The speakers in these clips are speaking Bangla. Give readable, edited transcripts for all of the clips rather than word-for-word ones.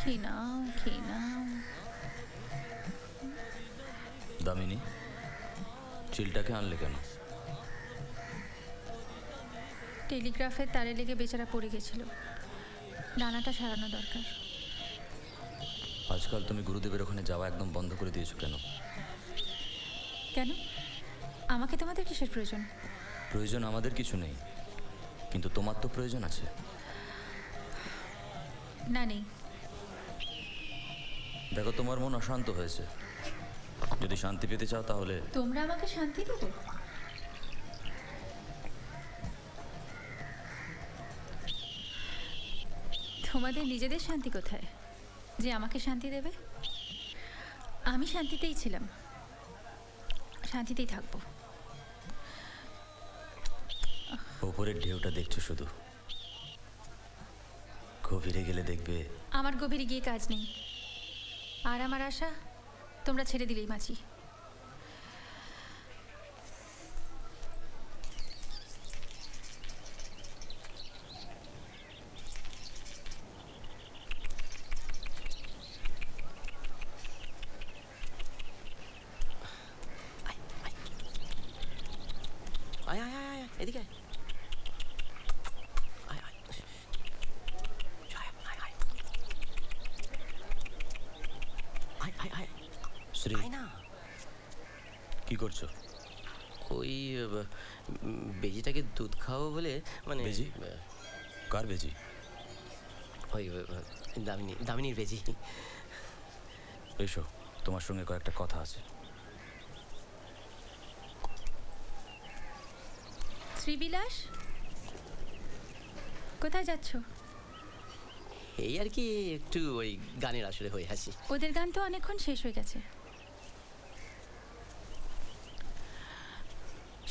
খেয়ে নাও, খেয়ে নাও। দামিনী, চিলটাকে আনলে কেন? টেলিগ্রাফের তারে লেগে বেচারা পড়ে গেছিল, ডানাটা সারানো দরকার। আজকাল তুমি গুরুদেবের ওখানে যাওয়া একদম বন্ধ করে দিয়েছো কেন? কেন? আমাকে তোমাদের কিসের প্রয়োজন? প্রয়োজন আমাদের কিছু নেই, কিন্তু তোমার তো প্রয়োজন আছে। না, নেই। দেখো, তোমার মন অশান্ত হয়েছে। যদি শান্তি পেতে চাও তাহলে তোমরা আমাকে শান্তি দেবে? তোমাদের নিজেদের শান্তি কোথায় যে আমাকে শান্তি দেবে? আমি শান্তিতেই ছিলাম, শান্তিতেই থাকবো। ওপরের ঢেউটা দেখছো শুধু, গভীরে গেলে দেখবে। আমার গভীরে গিয়ে কাজ নেই, আর আমার আশা তোমরা ছেড়ে দিলেই বাঁচি। আয় আয় আয় আয় এদিকে আয়। আয় আয় আয় আয় আয় আয় আয় আয় শ্রী, আয় না। কি করছো? ওই বেজিটাকে দুধ খাওয়াবো বলে, মানে বেজি? কার বেজি? ওই দামিনীর বেজি। এসো, তোমার সঙ্গে কয়েকটা কথা আছে। শ্রীবিলাস, কোথায় যাচ্ছ? এই আর কি, একটু ওই গানের আসরে হয়ে আসি। ওদের গান তো অনেকক্ষণ শেষ হয়ে গেছে।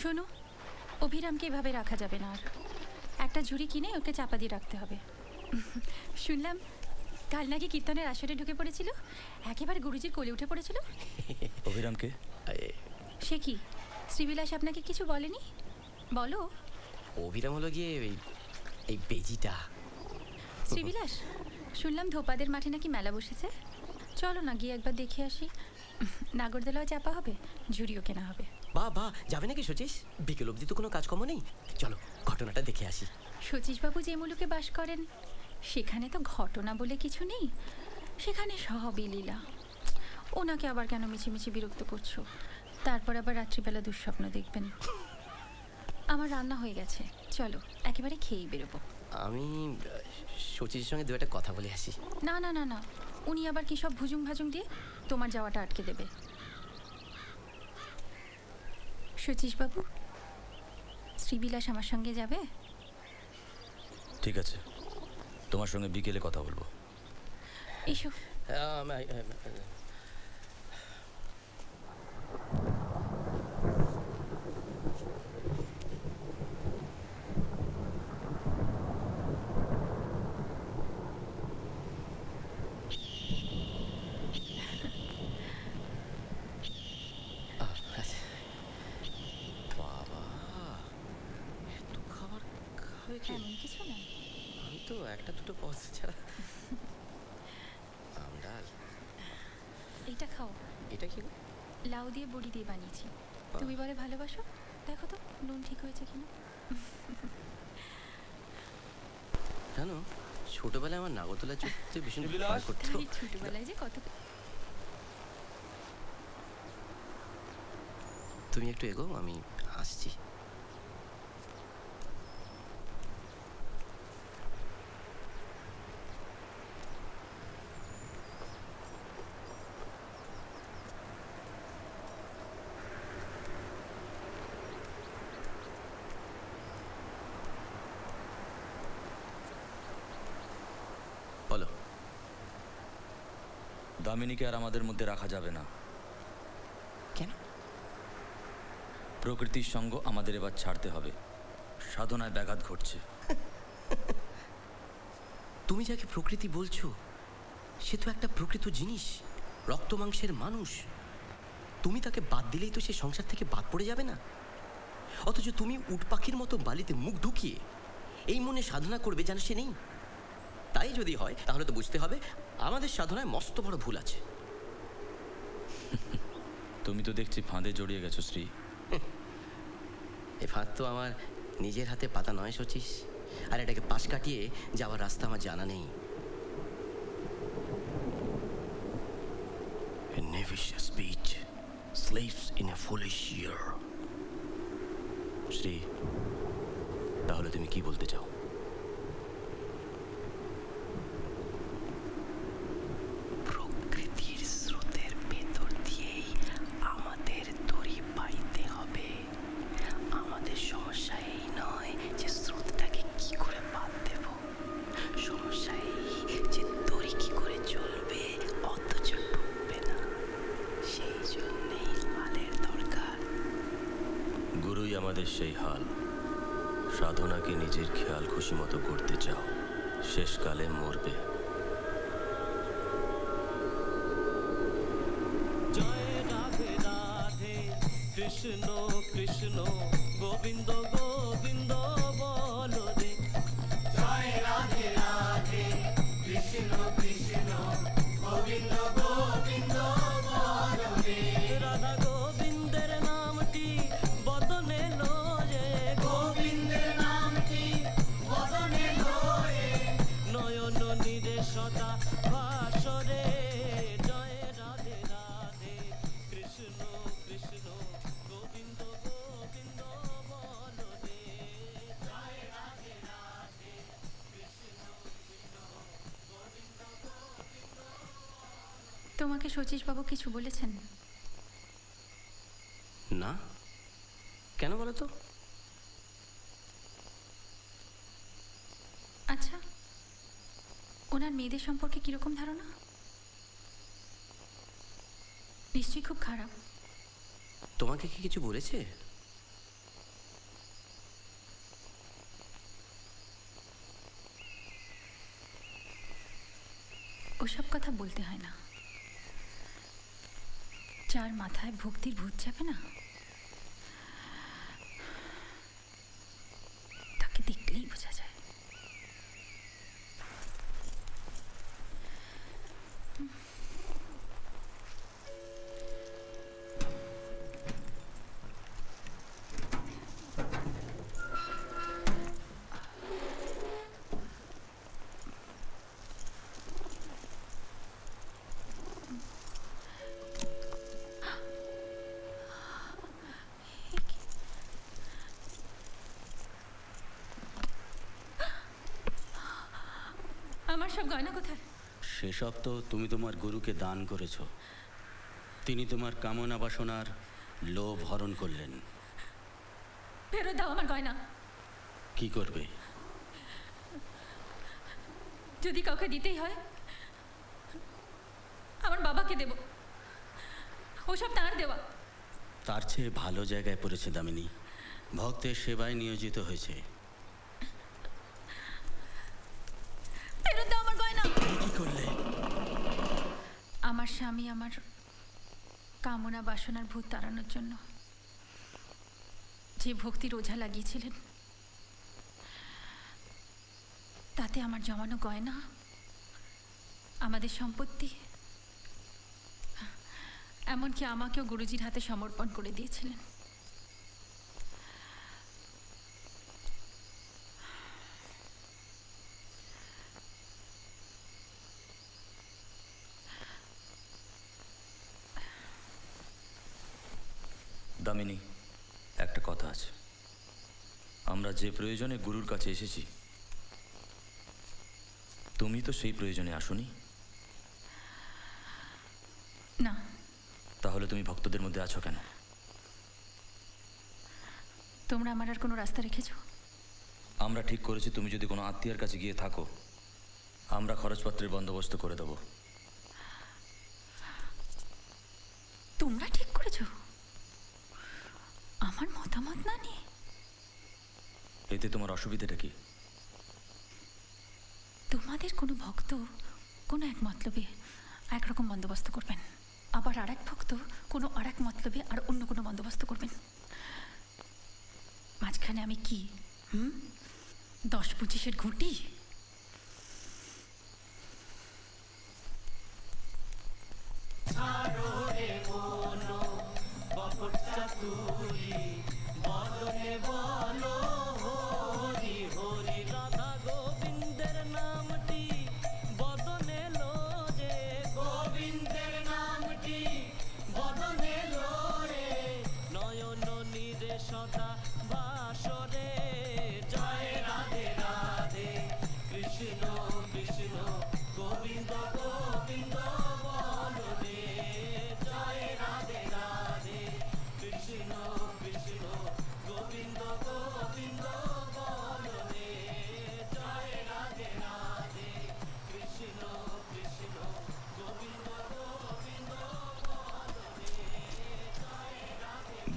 শোনো, অভিরামকে এভাবে রাখা যাবে না। আর একটা ঝুড়ি কিনে ওকে চাপা দিয়ে রাখতে হবে। শুনলাম কাল নাকি কীর্তনের আসরে ঢুকে পড়েছিল, একেবারে গুরুজির কোলে উঠে পড়েছিল। অভিরামকে? সে কি, শ্রীবিলাস আপনাকে কিছু বলেনি? বলো। অভিরাম হলো গিয়ে এই বেজিটা। শ্রীবিলাস, শুনলাম ধোপাদের মাঠে নাকি মেলা বসেছে, চলো না গিয়ে একবার দেখে আসি। নাগরদোলাও চাপা হবে, ঝুড়িও কেনা হবে। বা যাবে নাকি শচীশ? বিকেল অবধি তো কোনো কাজকর্ম নেই, চলো ঘটনাটা দেখে আসি। শচীশবাবু যে মুলুকে বাস করেন সেখানে তো ঘটনা বলে কিছু নেই, সেখানে সবই লীলা। ওনাকে আবার কেন মিছিমিছি বিরক্ত করছো? তারপর আবার রাত্রিবেলা দুঃস্বপ্ন দেখবেন। আমার রান্না হয়ে গেছে, চলো একেবারে খেয়েই বেরোবো। আমি শচীশের সঙ্গে দু একটা কথা বলে আসি। না না না না, উনি আবার কি সব ভুজুং ভাজুং দিয়ে তোমার যাওয়াটা আটকে দেবে। শচীশবাবু, শ্রীবিলাস আমার সঙ্গে যাবে? ঠিক আছে, তোমার সঙ্গে বিকেলে কথা বলবো। এসো। বাবা, এত খাবার খাবে কি? এমন কিছু না। আমি তো একটা দুটো পদ ছাড়া। আমডাল, এইটা খাও। এটা কি গো? লাউ দিয়ে বড়ি দিয়ে বানিয়েছি। তুমি বলে ভালোবাসো, দেখো তো নুন ঠিক হয়েছে কিনা। জানো, ছোটবেলায় আমার নাগরদোলা চড়তে ভীষণ ভয় করতো। এই ছোটবেলায় যে কত। তুমি একটু এগো, আমি আসছি। বলো। দামিনীকে আর আমাদের মধ্যে রাখা যাবে না। কেন? প্রকৃতির সঙ্গ আমাদের এবার ছাড়তে হবে, সাধনায় ব্যাঘাত ঘটছে। তুমি যাকে প্রকৃতি বলছো সে তো একটা প্রকৃত জিনিস, রক্ত মাংসের মানুষ। তুমি তাকে বাদ দিলেই তো সে সংসার থেকে বাদ পড়ে যাবে না। অথচ তুমি উট পাখির মতো বালিতে মুখ ঢুকিয়ে এই মনে সাধনা করবে যেন সে নেই। তাই যদি হয় তাহলে তো বুঝতে হবে আমাদের সাধনায় মস্ত বড় ভুল আছে। তুমি তো দেখছি ফাঁদে জড়িয়ে গেছো শ্রী। এ ফাঁদ তো আমার নিজের হাতে পাতা নয় শচীশ, আর এটাকে পাশ কাটিয়ে যাওয়ার রাস্তা আমার জানা নেই। A knavish speech sleeps in a foolish ear. Shri, তাহলে তুমি কি বলতে চাও? প্রকৃতির স্রোতের ভেতর দিয়েই আমাদের দড়ি বাইতে হবে। আমাদের সমস্যা এই নয় যে স্রোতটাকে কি করে বাদ দেব, সমস্যা এই যে দড়ি কি করে চলবে অথচ ডুববে না। সেই জন্যেই হালের দরকার। গুরুই আমাদের সেই হাল। সাধনাকে নিজের খেয়াল খুশি মতো করতে চাও, শেষকালে মরবে। জয় রাধে রাধে কৃষ্ণ কৃষ্ণ গোবিন্দ গোবিন্দ বলো রে। জয় রাধে রাধে কৃষ্ণ কৃষ্ণ গোবিন্দ গোবিন্দ বলো রে। রাধা গোবিন্দের নামটি বদনে লয়ে, গোবিন্দের নামটি বদনে লয়ে নয়ন নিরেশতা ভাসরে। জয় রাধে রাধে কৃষ্ণ কৃষ্ণ গোবিন্দ গোবিন্দ বলো রে। জয় রাধে রাধে কৃষ্ণ কৃষ্ণ গোবিন্দ গোবিন্দ। তোমাকে শচীশবাবু কিছু বলেছেন? না, কেন বলো তো? আচ্ছা, ওনার মেয়েদের সম্পর্কে কিরকম ধারণা? নিশ্চয়ই খুব খারাপ। তোমাকে কি কিছু বলেছে? ওসব কথা বলতে হয় না। যার মাথায় ভক্তির ভূত চাপে না, তাকে দেখলেই বোঝা যায়। আমার সব গয়না কোথায়? সেসব তো তুমি তোমার গুরুকে দান করেছ। তিনি তোমার কামনা বাসনার লোভ হরণ করলেন। ফেরত দাও আমার গয়না। কি করবে? যদি কাউকে দিতেই হয় আমার বাবাকে দেব। ওসব তার দেওয়া। তার চেয়ে ভালো জায়গায় পড়েছে দামিনী, ভক্তের সেবায় নিয়োজিত হয়েছে। ফেরত দাও আমার গয়না। কি করলে? আমার স্বামী আমার কামনা বাসনার ভূত তাড়ানোর জন্য যে ভক্তির ওঝা লাগিয়েছিলেন, তাতে আমার জমানো গয়না, আমাদের সম্পত্তি, এমনকি আমাকেও গুরুজির হাতে সমর্পণ করে দিয়েছিলেন। দামিনী, একটা কথা আছে। আমরা যে প্রয়োজনে গুরুর কাছে এসেছি, তুমি তো সেই প্রয়োজনে আসোনি। না। তাহলে তুমি ভক্তদের মধ্যে আছো কেন? তোমরা আমার আর কোনো রাস্তা রেখেছো? আমরা ঠিক করেছি তুমি যদি কোনো আত্মীয়ের কাছে গিয়ে থাকো, আমরা খরচপত্রের বন্দোবস্ত করে দেবো। তোমরা ঠিক করেছো? আমার মতামত না নিয়ে? এতে তোমার অসুবিধাটা কি? তোমাদের কোনো ভক্ত কোনো এক মতলবে একরকম বন্দোবস্ত করবেন, আবার আর এক ভক্ত কোনো আর এক মতলবে আর অন্য কোনো বন্দোবস্ত করবেন। মাঝখানে আমি কি 10-25-এর ঘুঁটি?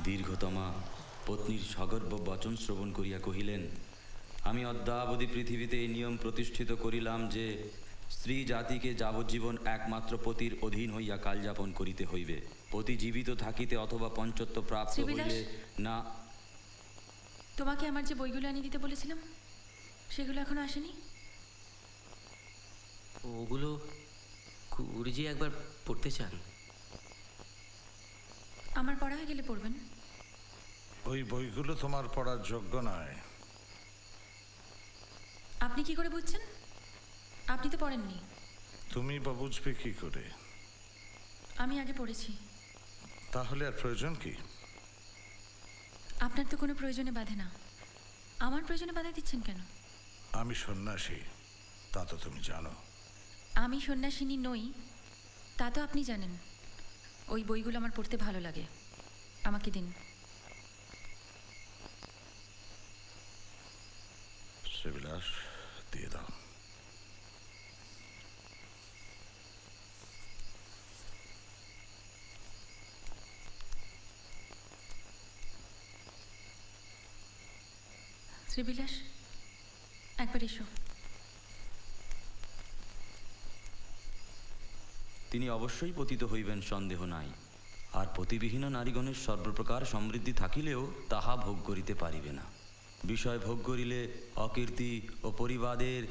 দীর্ঘতমা পত্নীর সগর্ব বচন শ্রবণ করিয়া কহিলেন, আমি অদ্যাবধি পৃথিবীতে এই নিয়ম প্রতিষ্ঠিত করিলাম যে স্ত্রী জাতিকে যাবজ্জীবন একমাত্র পতির অধীন হইয়া কালযাপন করিতে হইবে। পতি জীবিত থাকিতে অথবা পঞ্চত্ব প্রাপ্ত শ্রীবিলাস? হইলে না। তোমাকে আমার যে বইগুলো আনিয়ে দিতে বলেছিলাম সেগুলো এখনো আসেনি? ওগুলো গুরুজি একবার পড়তে চান। আমার পড়া হয়ে গেলে পড়বেন। ওই বইগুলো তোমার পড়ার যোগ্য নয়। আপনি কি করে বুঝছেন? আপনি তো পড়েননি। তুমি বা বুঝবে কি করে? আমি আগে পড়েছি। তাহলে আর প্রয়োজন কি? আপনার তো কোনো প্রয়োজনে বাধে না, আমার প্রয়োজনে বাধা দিচ্ছেন কেন? আমি সন্ন্যাসী, তা তো তুমি জানো। আমি সন্ন্যাসিনী নই তা তো আপনি জানেন। ওই বইগুলো আমার পড়তে ভালো লাগে, আমাকে দিন। শ্রীবিলাস, দিয়ে দাও। শ্রীবিলাস, একবার এসো। তিনি অবশ্যই পতিত হইবেন, সন্দেহ নাই। আর পতিবিহীন নারীগণের সর্বপ্রকার সমৃদ্ধি থাকিলেও তাহা ভোগ করিতে পারিবে না। বিষয় ভোগ করিলে অকীর্তি ও পরিবাদের